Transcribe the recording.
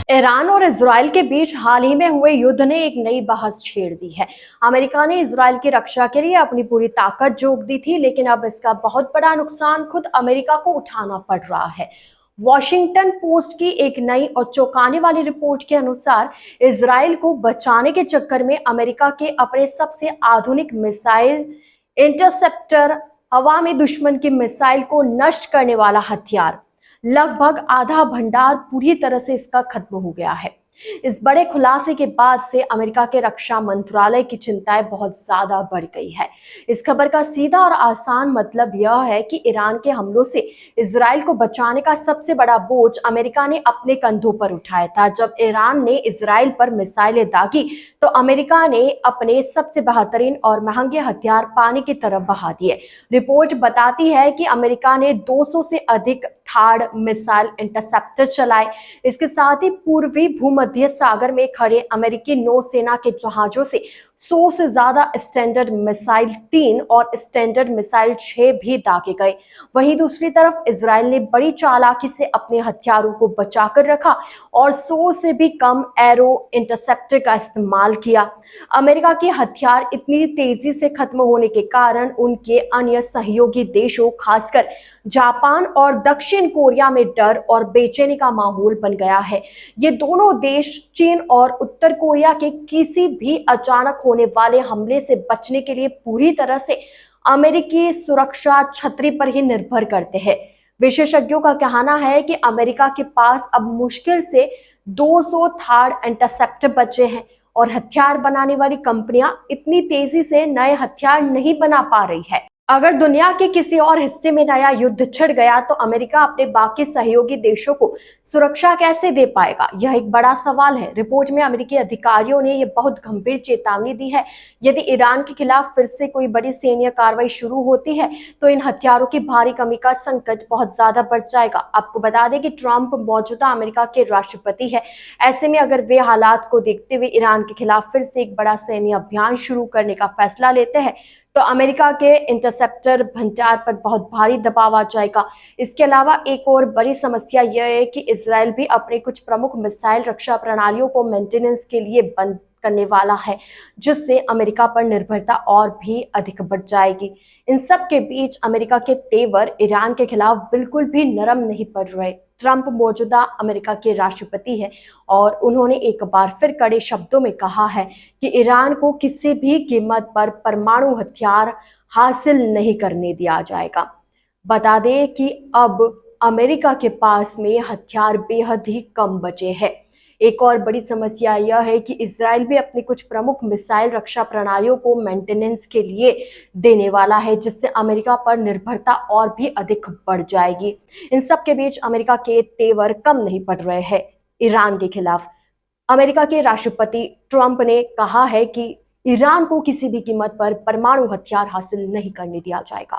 Iran और Israel के बीच हाल ही में हुए युद्ध ने एक नई बहस छेड़ दी है। अमेरिका ने इजराइल की रक्षा के लिए अपनी पूरी ताकत झोंक दी थी, लेकिन अब इसका बहुत बड़ा नुकसान खुद अमेरिका को उठाना पड़ रहा है। वॉशिंगटन पोस्ट की एक नई और चौंकाने वाली रिपोर्ट के अनुसार इजराइल को बचाने के चक्कर में अमेरिका के अपने सबसे आधुनिक मिसाइल इंटरसेप्टर, हवा में दुश्मन की मिसाइल को नष्ट करने वाला हथियार, लगभग आधा भंडार पूरी तरह से इसका खत्म हो गया है। इस बड़े खुलासे के बाद से अमेरिका के रक्षा मंत्रालय की चिंताएं बहुत ज्यादा बढ़ गई है। इस खबर का सीधा और आसान मतलब यह है कि ईरान के हमलों से इजराइल को बचाने का सबसे बड़ा बोझ अमेरिका ने अपने कंधों पर उठाया था। जब ईरान ने इजराइल पर मिसाइलें दागी तो अमेरिका ने अपने सबसे बेहतरीन और महंगे हथियार पानी की तरफ बहा दिए। रिपोर्ट बताती है कि अमेरिका ने 200 से अधिक थार्ड मिसाइल इंटरसेप्टर चलाए। इसके साथ ही पूर्वी भूमध्य सागर में खड़े अमेरिकी नौसेना के जहाजों से 100 से ज्यादा स्टैंडर्ड मिसाइल 3 और स्टैंडर्ड मिसाइल 6 भी दागे गए। वहीं दूसरी तरफ इजराइल ने बड़ी चालाकी से अपने हथियारों को बचाकर रखा और 100 से भी कम एरो इंटरसेप्टर का इस्तेमाल किया। अमेरिका के हथियार इतनी तेजी से खत्म होने के कारण उनके अन्य सहयोगी देशों, खासकर जापान और दक्षिण कोरिया में डर और बेचैनी का माहौल बन गया है। ये दोनों देश चीन और उत्तर कोरिया के किसी भी अचानक होने वाले हमले से बचने के लिए पूरी तरह से अमेरिकी सुरक्षा छतरी पर ही निर्भर करते हैं। विशेषज्ञों का कहना है कि अमेरिका के पास अब मुश्किल से 200 थार्ड इंटरसेप्टर बचे हैं और हथियार बनाने वाली कंपनियां इतनी तेजी से नए हथियार नहीं बना पा रही है। अगर दुनिया के किसी और हिस्से में नया युद्ध छिड़ गया तो अमेरिका अपने बाकी सहयोगी देशों को सुरक्षा कैसे दे पाएगा, यह एक बड़ा सवाल है। रिपोर्ट में अमेरिकी अधिकारियों ने यह बहुत गंभीर चेतावनी दी है। यदि ईरान के खिलाफ फिर से कोई बड़ी सैन्य कार्रवाई शुरू होती है तो इन हथियारों की भारी कमी का संकट बहुत ज्यादा बढ़ जाएगा। आपको बता दें कि ट्रंप मौजूदा अमेरिका के राष्ट्रपति है। ऐसे में अगर वे हालात को देखते हुए ईरान के खिलाफ फिर से एक बड़ा सैन्य अभियान शुरू करने का फैसला लेते हैं तो अमेरिका के इंटरसेप्टर भंडार पर बहुत भारी दबाव आ जाएगा। इसके अलावा एक और बड़ी समस्या यह है कि इजराइल भी अपने कुछ प्रमुख मिसाइल रक्षा प्रणालियों को मेंटेनेंस के लिए बंद करने वाला है, जिससे अमेरिका पर निर्भरता और भी अधिक बढ़ जाएगी। इन सब के बीच अमेरिका के तेवर ईरान के खिलाफ बिल्कुल भी नरम नहीं पड़ रहे। ट्रंप मौजूदा अमेरिका के राष्ट्रपति है और उन्होंने एक बार फिर कड़े शब्दों में कहा है कि ईरान को किसी भी कीमत पर परमाणु हथियार हासिल नहीं करने दिया जाएगा। बता दें कि अब अमेरिका के पास में हथियार बेहद ही कम बचे हैं। एक और बड़ी समस्या यह है कि इजराइल भी अपनी कुछ प्रमुख मिसाइल रक्षा प्रणालियों को मेंटेनेंस के लिए देने वाला है, जिससे अमेरिका पर निर्भरता और भी अधिक बढ़ जाएगी। इन सब के बीच अमेरिका के तेवर कम नहीं पड़ रहे हैं ईरान के खिलाफ। अमेरिका के राष्ट्रपति ट्रंप ने कहा है कि ईरान को किसी भी कीमत पर परमाणु हथियार हासिल नहीं करने दिया जाएगा।